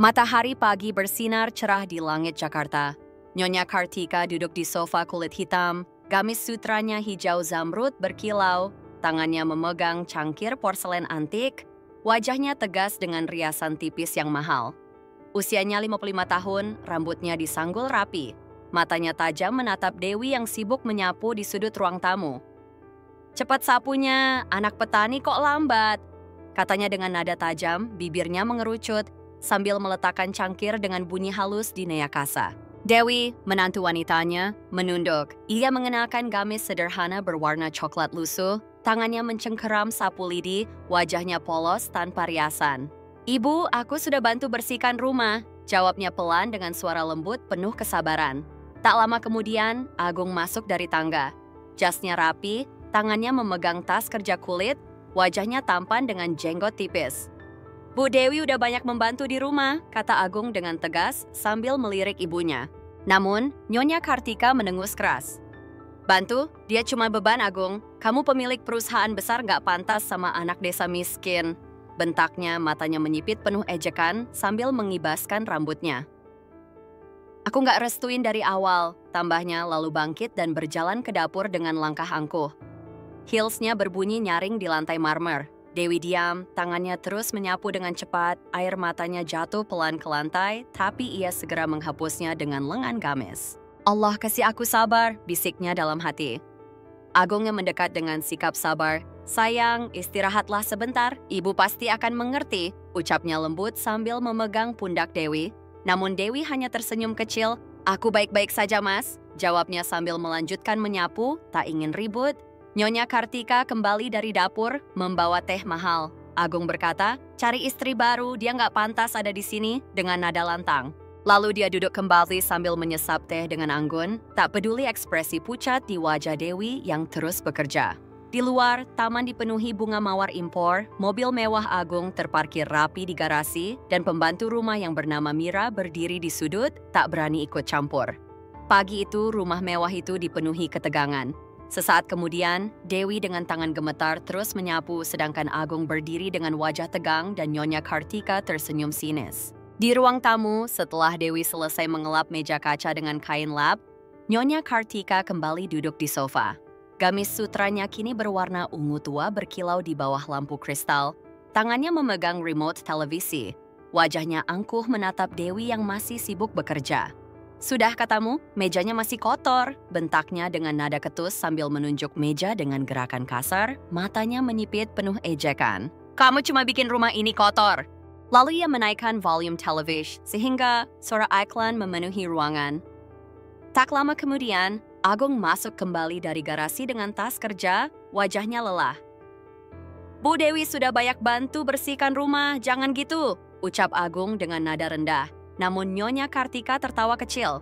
Matahari pagi bersinar cerah di langit Jakarta. Nyonya Kartika duduk di sofa kulit hitam, gamis sutranya hijau zamrud berkilau, tangannya memegang cangkir porselen antik, wajahnya tegas dengan riasan tipis yang mahal. Usianya 55 tahun, rambutnya disanggul rapi, matanya tajam menatap Dewi yang sibuk menyapu di sudut ruang tamu. "Cepat sapunya, anak petani kok lambat," katanya dengan nada tajam, bibirnya mengerucut, sambil meletakkan cangkir dengan bunyi halus di neakasa. Dewi, menantu wanitanya, menunduk. Ia mengenakan gamis sederhana berwarna coklat lusuh, tangannya mencengkeram sapu lidi, wajahnya polos tanpa riasan. "Ibu, aku sudah bantu bersihkan rumah," jawabnya pelan dengan suara lembut penuh kesabaran. Tak lama kemudian, Agung masuk dari tangga. Jasnya rapi, tangannya memegang tas kerja kulit, wajahnya tampan dengan jenggot tipis. "Bu Dewi udah banyak membantu di rumah," kata Agung dengan tegas sambil melirik ibunya. Namun, Nyonya Kartika menengus keras. "Bantu? Dia cuma beban, Agung. Kamu pemilik perusahaan besar nggak pantas sama anak desa miskin," bentaknya, matanya menyipit penuh ejekan sambil mengibaskan rambutnya. "Aku nggak restuin dari awal," tambahnya lalu bangkit dan berjalan ke dapur dengan langkah angkuh. Heelsnya berbunyi nyaring di lantai marmer. Dewi diam, tangannya terus menyapu dengan cepat, air matanya jatuh pelan ke lantai, tapi ia segera menghapusnya dengan lengan gamis. "Allah kasih aku sabar," bisiknya dalam hati. Agung yang mendekat dengan sikap sabar. "Sayang, istirahatlah sebentar, ibu pasti akan mengerti," ucapnya lembut sambil memegang pundak Dewi. Namun Dewi hanya tersenyum kecil. "Aku baik-baik saja, Mas," jawabnya sambil melanjutkan menyapu, tak ingin ribut. Nyonya Kartika kembali dari dapur, membawa teh mahal. Agung berkata, "Cari istri baru, dia nggak pantas ada di sini," dengan nada lantang. Lalu dia duduk kembali sambil menyesap teh dengan anggun, tak peduli ekspresi pucat di wajah Dewi yang terus bekerja. Di luar, taman dipenuhi bunga mawar impor, mobil mewah Agung terparkir rapi di garasi, dan pembantu rumah yang bernama Mira berdiri di sudut, tak berani ikut campur. Pagi itu, rumah mewah itu dipenuhi ketegangan. Sesaat kemudian, Dewi dengan tangan gemetar terus menyapu sedangkan Agung berdiri dengan wajah tegang dan Nyonya Kartika tersenyum sinis. Di ruang tamu, setelah Dewi selesai mengelap meja kaca dengan kain lap, Nyonya Kartika kembali duduk di sofa. Gamis sutranya kini berwarna ungu tua berkilau di bawah lampu kristal. Tangannya memegang remote televisi. Wajahnya angkuh menatap Dewi yang masih sibuk bekerja. "Sudah katamu, mejanya masih kotor," bentaknya dengan nada ketus sambil menunjuk meja dengan gerakan kasar, matanya menyipit penuh ejekan. "Kamu cuma bikin rumah ini kotor." Lalu ia menaikkan volume televis sehingga suara iklan memenuhi ruangan. Tak lama kemudian, Agung masuk kembali dari garasi dengan tas kerja, wajahnya lelah. "Bu Dewi sudah banyak bantu bersihkan rumah, jangan gitu," ucap Agung dengan nada rendah. Namun Nyonya Kartika tertawa kecil.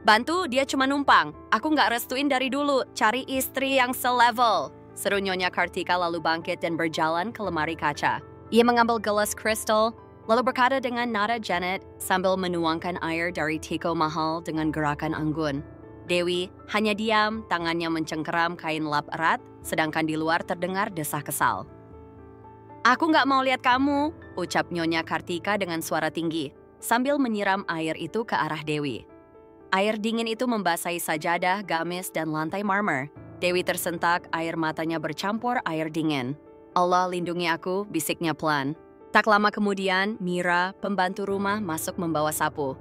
"Bantu, dia cuma numpang. Aku nggak restuin dari dulu, cari istri yang selevel," seru Nyonya Kartika lalu bangkit dan berjalan ke lemari kaca. Ia mengambil gelas kristal, lalu berkata dengan nada Janet sambil menuangkan air dari teko mahal dengan gerakan anggun. Dewi hanya diam, tangannya mencengkeram kain lap erat, sedangkan di luar terdengar desah kesal. "Aku nggak mau lihat kamu," ucap Nyonya Kartika dengan suara tinggi, sambil menyiram air itu ke arah Dewi. Air dingin itu membasahi sajadah, gamis, dan lantai marmer. Dewi tersentak, air matanya bercampur air dingin. "Allah lindungi aku," bisiknya pelan. Tak lama kemudian, Mira, pembantu rumah, masuk membawa sapu.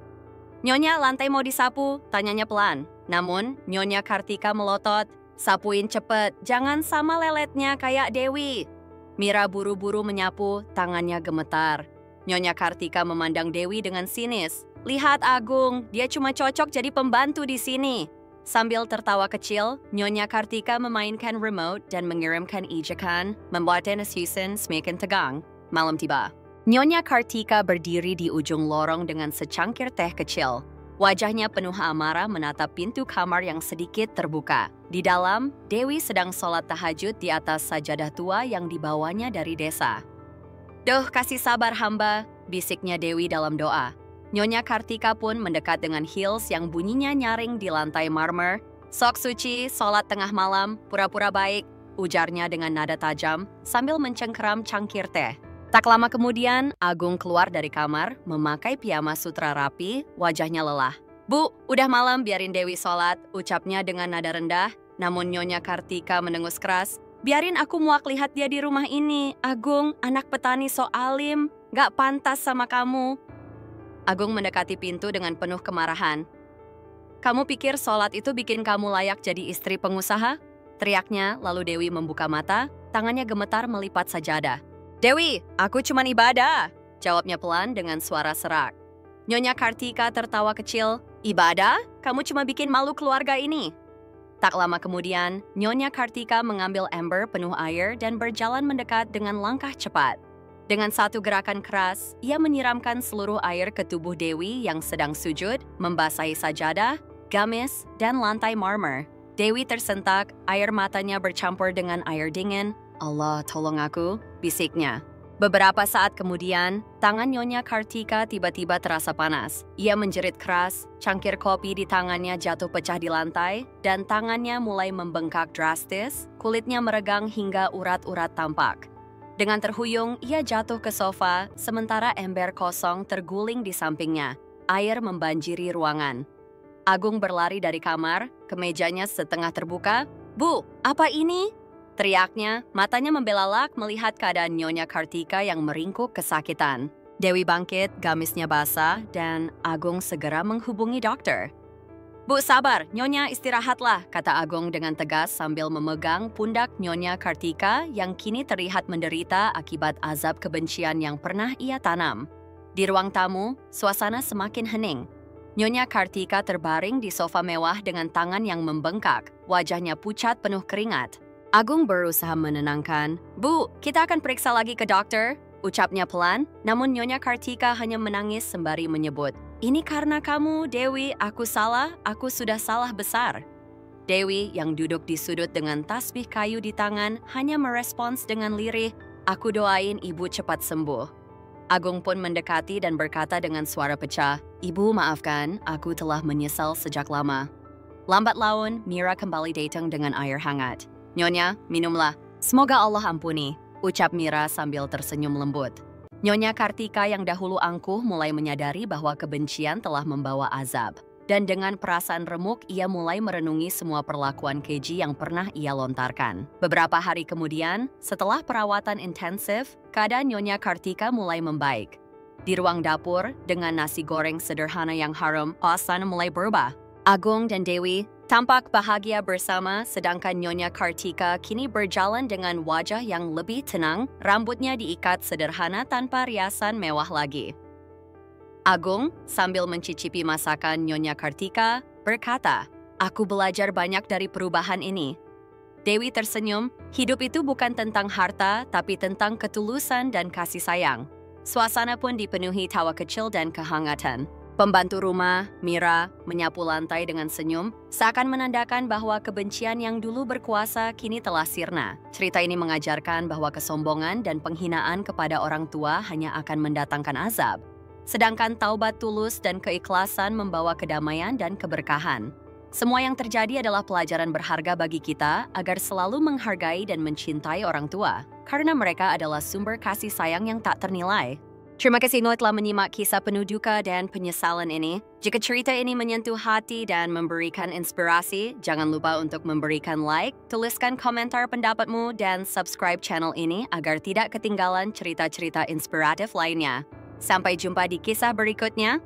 "Nyonya, lantai mau disapu?" tanyanya pelan. Namun, Nyonya Kartika melotot, "Sapuin cepet, jangan sama leletnya kayak Dewi." Mira buru-buru menyapu, tangannya gemetar. Nyonya Kartika memandang Dewi dengan sinis. "Lihat Agung, dia cuma cocok jadi pembantu di sini." Sambil tertawa kecil, Nyonya Kartika memainkan remote dan mengirimkan ejekan, membuat Dennis Houston semakin tegang. Malam tiba. Nyonya Kartika berdiri di ujung lorong dengan secangkir teh kecil. Wajahnya penuh amarah menatap pintu kamar yang sedikit terbuka. Di dalam, Dewi sedang sholat tahajud di atas sajadah tua yang dibawanya dari desa. "Duh, kasih sabar hamba," bisiknya Dewi dalam doa. Nyonya Kartika pun mendekat dengan heels yang bunyinya nyaring di lantai marmer. "Sok suci, sholat tengah malam, pura-pura baik," ujarnya dengan nada tajam sambil mencengkeram cangkir teh. Tak lama kemudian, Agung keluar dari kamar, memakai piyama sutra rapi, wajahnya lelah. "Bu, udah malam, biarin Dewi sholat," ucapnya dengan nada rendah. Namun Nyonya Kartika mendengus keras. "Biarin aku muak lihat dia di rumah ini. Agung, anak petani so alim, gak pantas sama kamu." Agung mendekati pintu dengan penuh kemarahan. "Kamu pikir sholat itu bikin kamu layak jadi istri pengusaha?" teriaknya, lalu Dewi membuka mata, tangannya gemetar melipat sajadah. "Dewi, aku cuman ibadah," jawabnya pelan dengan suara serak. Nyonya Kartika tertawa kecil. "Ibadah? Kamu cuma bikin malu keluarga ini." Tak lama kemudian, Nyonya Kartika mengambil ember penuh air dan berjalan mendekat dengan langkah cepat. Dengan satu gerakan keras, ia menyiramkan seluruh air ke tubuh Dewi yang sedang sujud, membasahi sajadah, gamis, dan lantai marmer. Dewi tersentak, air matanya bercampur dengan air dingin. "Allah, tolong aku," bisiknya. Beberapa saat kemudian, tangan Nyonya Kartika tiba-tiba terasa panas. Ia menjerit keras, cangkir kopi di tangannya jatuh pecah di lantai, dan tangannya mulai membengkak drastis, kulitnya meregang hingga urat-urat tampak. Dengan terhuyung, ia jatuh ke sofa, sementara ember kosong terguling di sampingnya. Air membanjiri ruangan. Agung berlari dari kamar, kemejanya setengah terbuka. "Bu, apa ini?" teriaknya, matanya membelalak melihat keadaan Nyonya Kartika yang meringkuk kesakitan. Dewi bangkit, gamisnya basah, dan Agung segera menghubungi dokter. "Bu, sabar, Nyonya istirahatlah," kata Agung dengan tegas sambil memegang pundak Nyonya Kartika yang kini terlihat menderita akibat azab kebencian yang pernah ia tanam. Di ruang tamu, suasana semakin hening. Nyonya Kartika terbaring di sofa mewah dengan tangan yang membengkak, wajahnya pucat penuh keringat. Agung berusaha menenangkan. "Bu, kita akan periksa lagi ke dokter," ucapnya pelan, namun Nyonya Kartika hanya menangis sembari menyebut, "Ini karena kamu, Dewi, aku sudah salah besar." Dewi yang duduk di sudut dengan tasbih kayu di tangan hanya merespons dengan lirih, "Aku doain ibu cepat sembuh." Agung pun mendekati dan berkata dengan suara pecah, "Ibu maafkan, aku telah menyesal sejak lama." Lambat laun, Mira kembali datang dengan air hangat. "Nyonya, minumlah. Semoga Allah ampuni," ucap Mira sambil tersenyum lembut. Nyonya Kartika yang dahulu angkuh mulai menyadari bahwa kebencian telah membawa azab. Dan dengan perasaan remuk, ia mulai merenungi semua perlakuan keji yang pernah ia lontarkan. Beberapa hari kemudian, setelah perawatan intensif, keadaan Nyonya Kartika mulai membaik. Di ruang dapur, dengan nasi goreng sederhana yang harum, suasana mulai berubah. Agung dan Dewi tampak bahagia bersama, sedangkan Nyonya Kartika kini berjalan dengan wajah yang lebih tenang, rambutnya diikat sederhana tanpa riasan mewah lagi. Agung, sambil mencicipi masakan Nyonya Kartika, berkata, "Aku belajar banyak dari perubahan ini." Dewi tersenyum, hidup itu bukan tentang harta, tapi tentang ketulusan dan kasih sayang. Suasana pun dipenuhi tawa kecil dan kehangatan. Pembantu rumah, Mira, menyapu lantai dengan senyum, seakan menandakan bahwa kebencian yang dulu berkuasa kini telah sirna. Cerita ini mengajarkan bahwa kesombongan dan penghinaan kepada orang tua hanya akan mendatangkan azab. Sedangkan taubat tulus dan keikhlasan membawa kedamaian dan keberkahan. Semua yang terjadi adalah pelajaran berharga bagi kita agar selalu menghargai dan mencintai orang tua, karena mereka adalah sumber kasih sayang yang tak ternilai. Terima kasih telah menyimak kisah penuh duka dan penyesalan ini. Jika cerita ini menyentuh hati dan memberikan inspirasi, jangan lupa untuk memberikan like, tuliskan komentar pendapatmu, dan subscribe channel ini agar tidak ketinggalan cerita-cerita inspiratif lainnya. Sampai jumpa di kisah berikutnya.